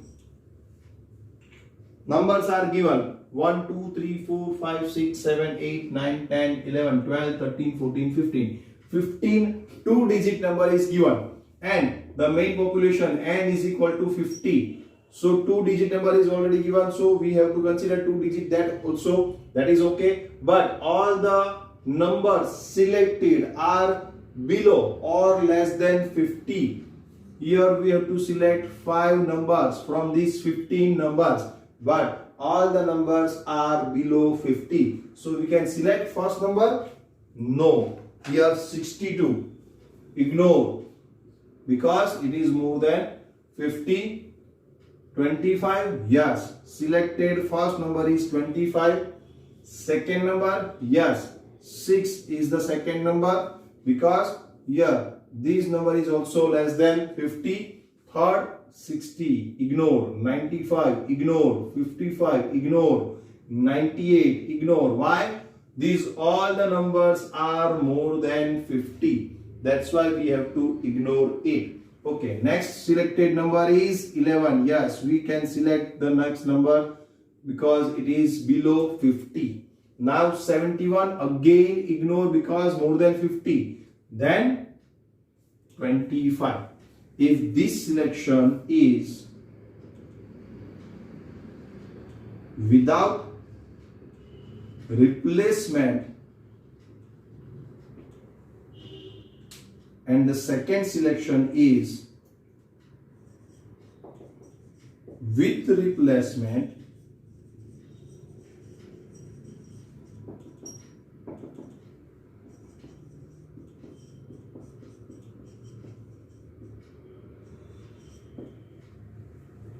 Numbers are given 1, 2, 3, 4, 5, 6, 7, 8, 9, 10, 11, 12, 13, 14, 15. 15 2-digit number is given, and the main population n is equal to 50. So 2-digit number is already given, so we have to consider 2-digit, that also, that is okay. But all the numbers selected are below or less than 50. Here we have to select 5 numbers from these 15 numbers, but all the numbers are below 50. So we can select first number. No, here 62. Ignore, because it is more than 50. 25, yes, selected first number is 25. Second number, yes, 6 is the second number, because here this number is also less than 50. Third, 60, ignore. 95, ignore. 55, ignore. 98, ignore. Why? These all the numbers are more than 50. That's why we have to ignore it. Okay, next selected number is 11. Yes, we can select the next number. because it is below 50. Now 71 again ignore because more than 50. Then 25. If this selection is without replacement and the second selection is with replacement,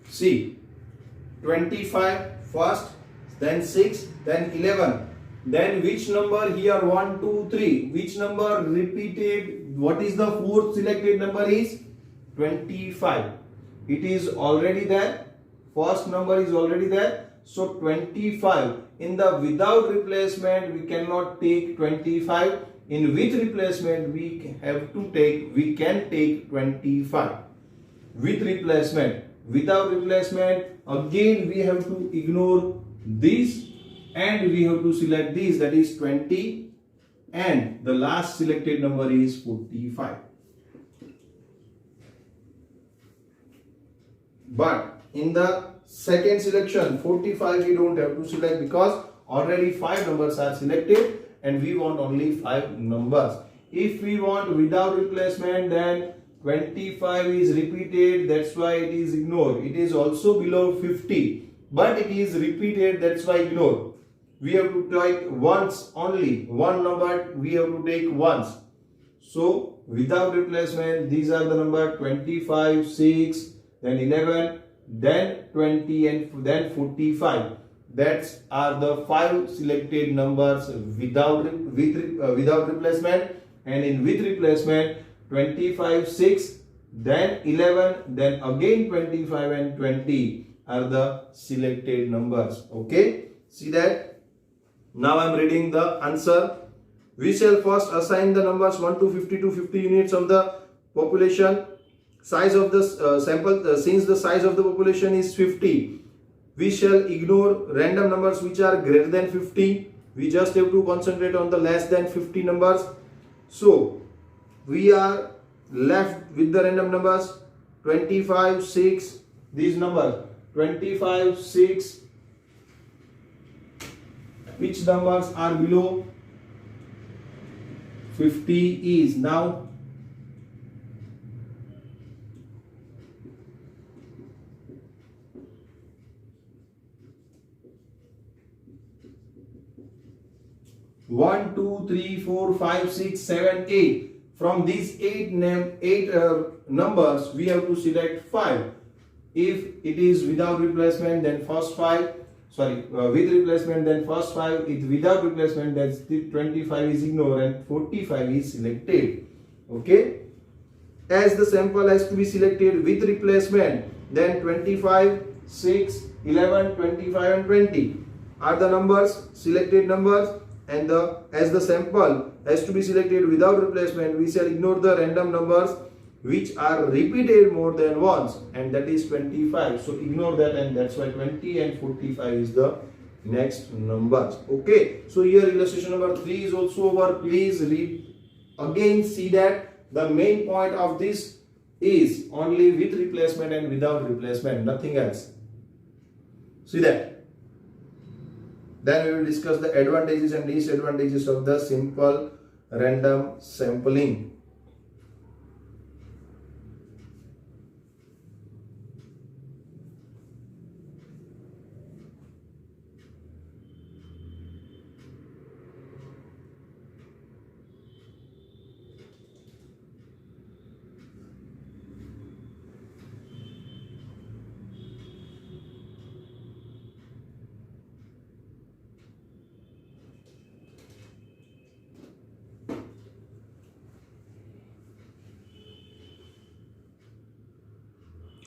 see 25 first, then 6, then 11. Then which number here? 1, 2, 3. Which number repeated? What is the fourth selected number is? 25. It is already there. First number is already there. So 25. In the without replacement, we cannot take 25. In with replacement, we can take 25. With replacement. Without replacement, again we have to ignore this and we have to select this, that is 20, and the last selected number is 45. But in the second selection 45 we don't have to select because already 5 numbers are selected and we want only 5 numbers. If we want without replacement, then 25 is repeated, that's why it is ignored. It is also below 50, but it is repeated, that's why ignored. We have to take once only, one number we have to take once. So without replacement, these are the number 25, 6, then 11, then 20 and then 45. That are the 5 selected numbers without replacement, and in with replacement 25, 6, then 11, then again 25 and 20 are the selected numbers. Okay, see that? Now I am reading the answer. We shall first assign the numbers 1 to 50 to 50 units of the population. Size of the sample, since the size of the population is 50, we shall ignore random numbers which are greater than 50. We just have to concentrate on the less than 50 numbers. So we are left with the random numbers 25, 6, these numbers 25, 6. Which numbers are below 50 is now 1, 2, 3, 4, 5, 6, 7, 8. From these 8 numbers, we have to select 5. If it is without replacement, then first 5. With replacement, then first 5. If without replacement, then 25 is ignored and 45 is selected. Okay. As the sample has to be selected with replacement, then 25, 6, 11, 25 and 20 are the numbers, selected numbers. And as the sample has to be selected without replacement, we shall ignore the random numbers which are repeated more than once, and that is 25. So ignore that, and that's why 20 and 45 is the next numbers. Okay, so here illustration number 3 is also over. Please read again, see that the main point of this is only with replacement and without replacement, nothing else. See that. Then we will discuss the advantages and disadvantages of the simple random sampling.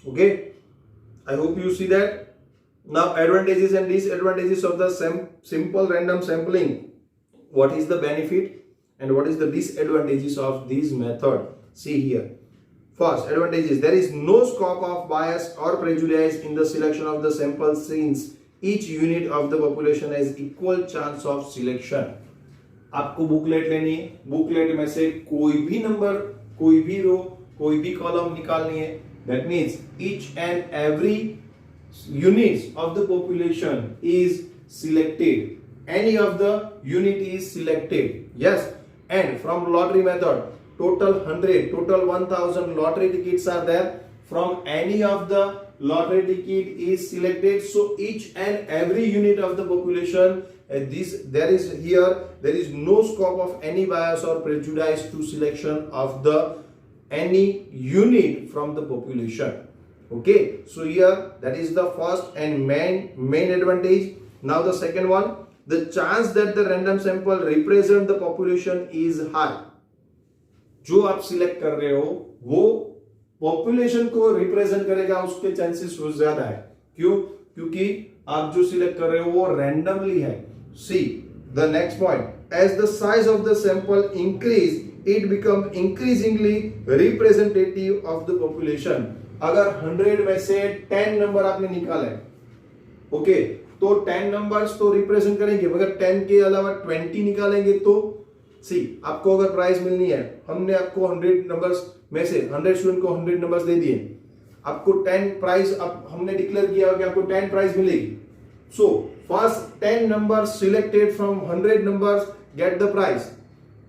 Okay, I hope you see that. Now advantages and disadvantages of the simple random sampling. What is the benefit and what is the disadvantages of this method? See here. First, advantages. There is no scope of bias or prejudice in the selection of the sample since each unit of the population has equal chance of selection. आपको booklet लेनी है, booklet में से कोई भी number, कोई भी रो, कोई भी कॉलम निकालनी है. That means each and every units of the population is selected. Any of the unit is selected. Yes, and from lottery method, total 100, total 1000 lottery tickets are there. From any of the lottery ticket is selected. So each and every unit of the population, there is no scope of any bias or prejudice to selection of the any unit from the population. Okay, so here that is the first and main advantage. Now the second one, the chance that the random sample represent the population is high. जो आप select कर रहे हो वो population को represent करेगा, उसके chances ज्यादा है. क्यों? क्योंकि आप जो सिलेक्ट कर रहे हो वो रैंडमली है. See the next point, as the size of the sample increase it become increasingly representative of the population. अगर 100 में से 10 नंबर आपने निकाला है, ओके, तो 10 नंबर्स तो रिप्रेजेंट करेंगे, मगर 10 के अलावा 20 निकालेंगे तो सी आपको अगर प्राइस मिलनी है, हमने आपको 100 नंबर्स में से 100 स्टूडेंट को 100 नंबर्स दे दिए, आपको 10 प्राइस, अब हमने डिक्लेयर किया कि आपको 10 प्राइस मिलेगी. So first 10 numbers selected from 100 numbers get the prize.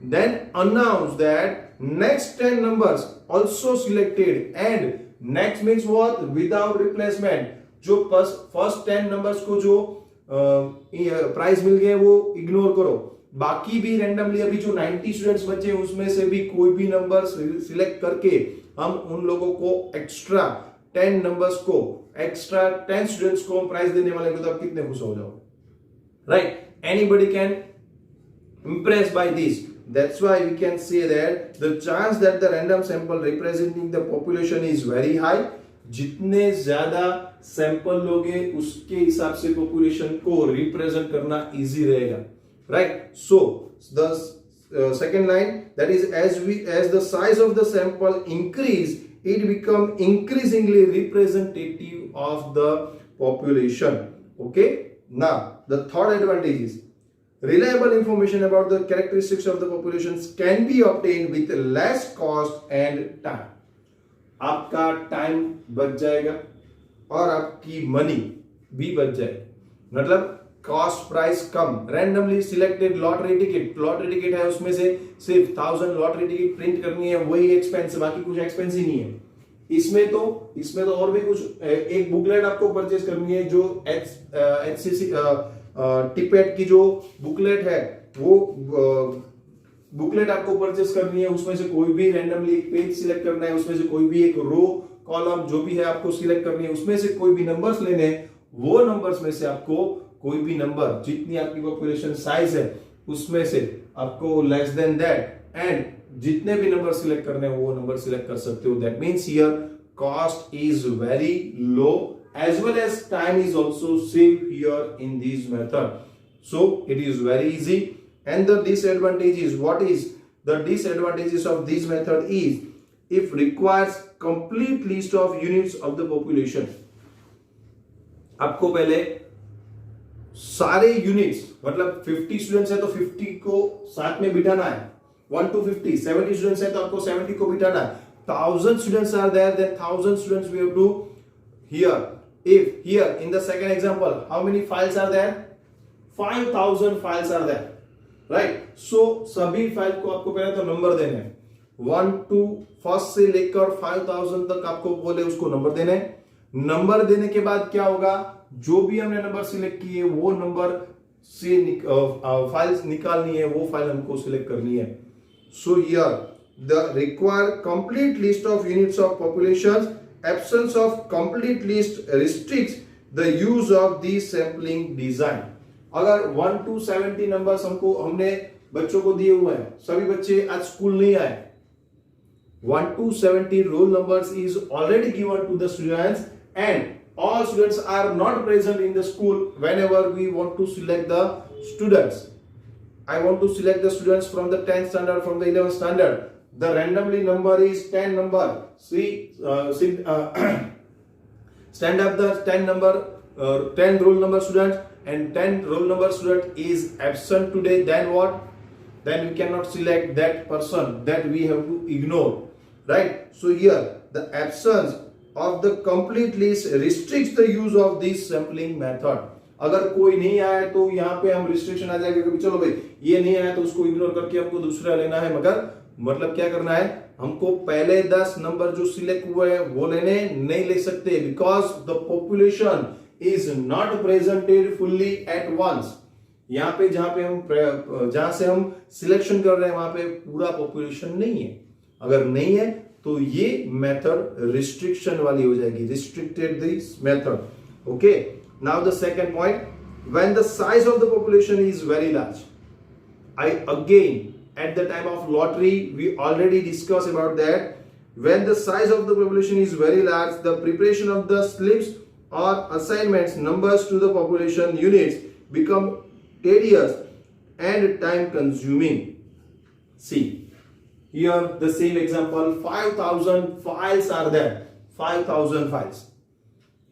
Then announce that next 10 numbers also selected, and next means what, without replacement. जो फर्स्ट 10 नंबर्स को जो प्राइस मिल गए वो इग्नोर करो, बाकी भी रैंडमली अभी जो 90 स्टूडेंट्स बचे उसमें से भी कोई भी नंबर सिलेक्ट करके हम उन लोगों को एक्स्ट्रा 10 नंबर्स को, एक्स्ट्रा 10 स्टूडेंट्स को हम प्राइस देने वाले हैं. तो आप कितने खुश हो जाओ, right? Anybody can impressed by this. That's why we can say that the chance that the random sample representing the population is very high. जितने ज्यादा सैंपल लोगे उसके हिसाब से पॉपुलेशन को रिप्रेजेंट करना इजी रहेगा, right? So the second line, that is as the size of the sample increase, it become increasingly representative of the population. Okay, now the third advantage is reliable information about the characteristics of the populations can be obtained with less cost and time. आपका time बच जाएगा और आपकी money भी बच जाएगी. मतलब cost price कम. Randomly selected lottery ticket है, उसमें से सिर्फ 1000 लॉटरी टिकट प्रिंट करनी है, वही एक्सपेंस, बाकी कुछ एक्सपेंस ही नहीं है. इसमें तो और भी कुछ, एक बुकलेट आपको परचेज करनी है, जो HCC टिपेट की जो बुकलेट है वो बुकलेट आपको परचेस करनी है. उसमें से कोई भी रैंडमली एक पेज सिलेक्ट करना है, उसमें से कोई भी एक रो कॉलम जो भी है आपको सिलेक्ट करनी है, उसमें से कोई भी नंबर्स लेने हैं. वो नंबर्स में से आपको कोई भी नंबर, जितनी आपकी पॉपुलेशन साइज है उसमें से आपको लेस देन दैट, एंड जितने भी नंबर सिलेक्ट करने हैं वो नंबर सिलेक्ट कर सकते हो. That means here cost is very low as well as time is also saved here in this method. So it is very easy. And the disadvantage is, what is the disadvantages of this method is, if requires complete list of units of the population. आपको पहले सारे units, मतलब 50 students है तो 50 को साथ में बिठाना है, 1 to 50. 70 स्टूडेंट्स है तो आपको 70 को बिठाना है. 1000 students are there, then 1000 students we have to here. If here in the second example, how many files are there? 5000 files are there, right? So सभी फाइल को आपको पहले तो नंबर देने हैं. 1 to फर्स्ट से लेकर 5000 तक आपको बोले उसको नंबर देने हैं. नंबर देने के बाद क्या होगा, जो भी हमने नंबर सिलेक्ट किए वो नंबर से फाइल्स निकालनी है, वो फाइल हमको सिलेक्ट करनी है. So here the require complete list of units of populations. Absence of complete list restricts the use of the sampling design. अगर 1 to 70 नंबर्स हमने बच्चों को दिए हुए हैं, सभी बच्चे आज स्कूल नहीं आए, 1 to 70 roll numbers is already given to the students, and all students are not present in the school. Whenever we want to select the students, I want to select the students from the 10th standard, from the 11th standard. The randomly number is 10 number. See, stand up the 10 number 10 roll number students and 10 roll number student is absent today, then what? Then we cannot select that person, that we have to ignore, right? So here the absence of the complete list restricts the use of this sampling method. अगर कोई नहीं आया तो यहाँ पे हम restriction आ जाएगा कि चलो भाई ये नहीं आया तो उसको इग्नोर करके हमको दूसरा लेना है, मगर मतलब क्या करना है, हमको पहले 10 नंबर जो सिलेक्ट हुए हैं वो लेने नहीं ले सकते, because the population is not presented fully at once. यहाँ पे जहां से हम सिलेक्शन कर रहे हैं वहां पे पूरा पॉपुलेशन नहीं है, अगर नहीं है तो ये मेथड रिस्ट्रिक्शन वाली हो जाएगी, restricted this method. Okay, now the second point, when the size of the population is very large, I again at the time of lottery we already discussed about that. When the size of the population is very large, the preparation of the slips or assignments numbers to the population units become tedious and time consuming. See here the same example, 5,000 files are there, 5,000 files.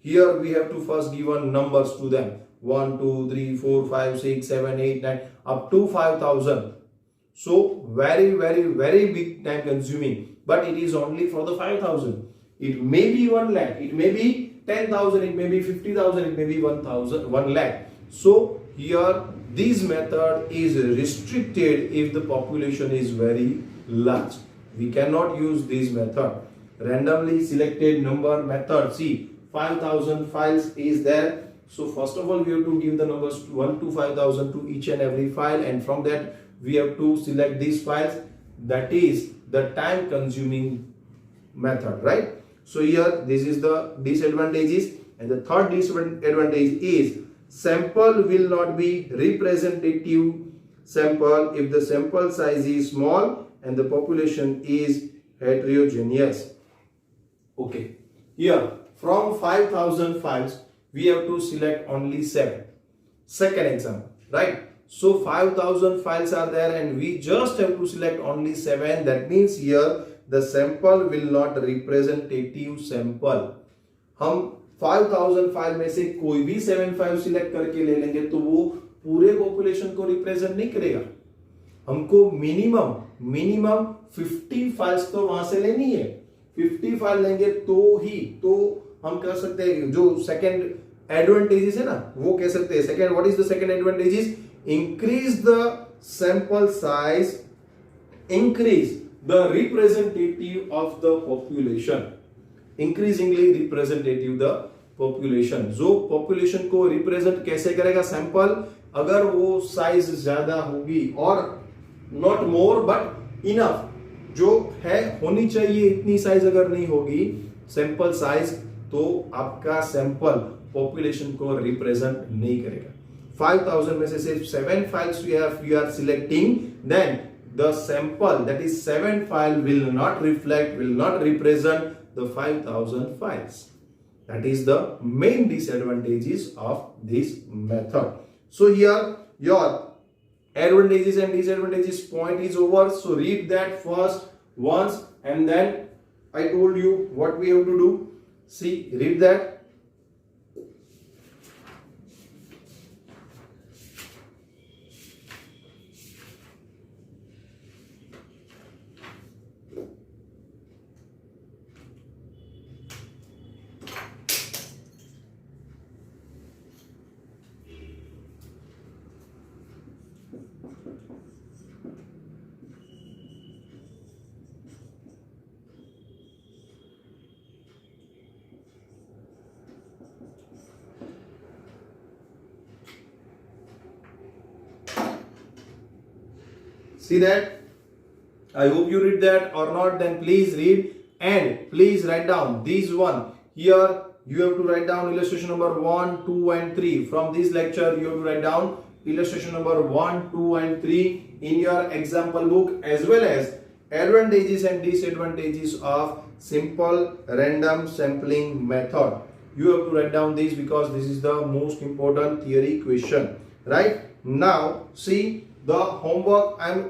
Here we have to first give numbers to them, 1 2 3 4 5 6 7 8 9 up to 5,000. So very big time consuming, but it is only for the 5,000. It may be 1 lakh, it may be 10,000, it may be 50,000, it may be 1 lakh. So here this method is restricted if the population is very large. We cannot use this method. Randomly selected number method, see 5,000 files is there. So first of all we have to give the numbers 1 to 5,000 to each and every file, and from that we have to select these files. That is the time consuming method, right? So here this is the disadvantages, and the third disadvantage is sample will not be representative sample if the sample size is small and the population is heterogeneous. Okay, here from 5,000 files we have to select only 7. Second example, right? So 5,000 files are there and we just have to select only 7. That means here the sample will not representative sample. हम 5,000 file में से कोई भी 7 file select करके ले लेंगे तो वो पूरे पॉपुलेशन को रिप्रेजेंट नहीं करेगा। हमको मिनिमम 50 फाइल्स तो वहां से लेनी है। 50 फाइल लेंगे तो हम कह सकते हैं, जो सेकंड एडवांटेजेस है ना वो कह सकते हैं। Second, what is the second advantages? Increase the sample size, increase the representative of the population, increasingly representative the population. जो population को represent कैसे करेगा sample? अगर वो size ज्यादा होगी और not more but enough, जो है होनी चाहिए इतनी size अगर नहीं होगी sample size, तो आपका sample population को represent नहीं करेगा। 5,000 में से सिर्फ 7 files you are selecting, then the sample, that is 7 file, will not represent the 5,000 files. That is the main disadvantages of this method. So here your advantages and disadvantages point is over. So read that first once and then I told you what we have to do. See, read that. See that? I hope you read that or not, then please read and please write down these one. Here you have to write down illustration number 1, 2 and 3. From this lecture you have to write down illustration number 1, 2 and 3 in your example book, as well as advantages and disadvantages of simple random sampling method. You have to write down this because this is the most important theory question. Right? Now see the homework I'm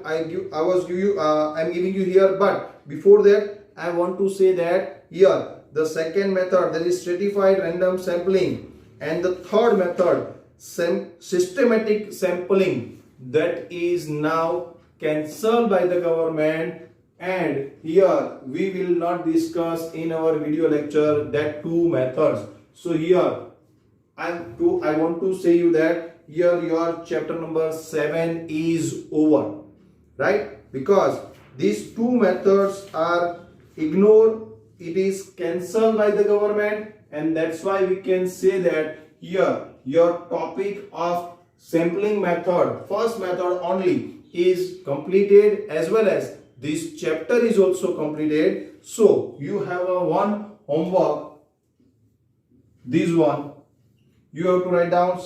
giving you here, but before that I want to say that here the second method, that is stratified random sampling, And the third method, systematic sampling, that is now cancelled by the government. And here we will not discuss in our video lecture that two methods. So here I want to say you that here your chapter number 7 is over, right? Because these two methods are ignored, it is cancelled by the government, and that's why we can say that here your topic of sampling method, first method only, is completed, as well as this chapter is also completed. So you have a one homework, this one you have to write down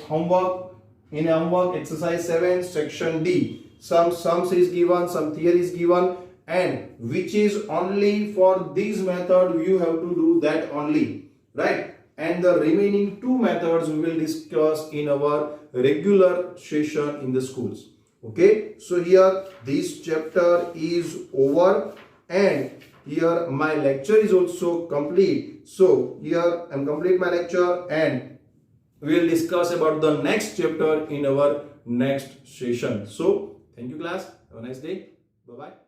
homework. In homework exercise 7 section D, some sums is given, some theory is given, and which is only for this method you have to do that only, right? And the remaining two methods we will discuss in our regular session in the schools. Okay, so here this chapter is over, and here my lecture is also complete. So here I am complete my lecture, and we will discuss about the next chapter in our next session. So thank you class, have a nice day, bye bye.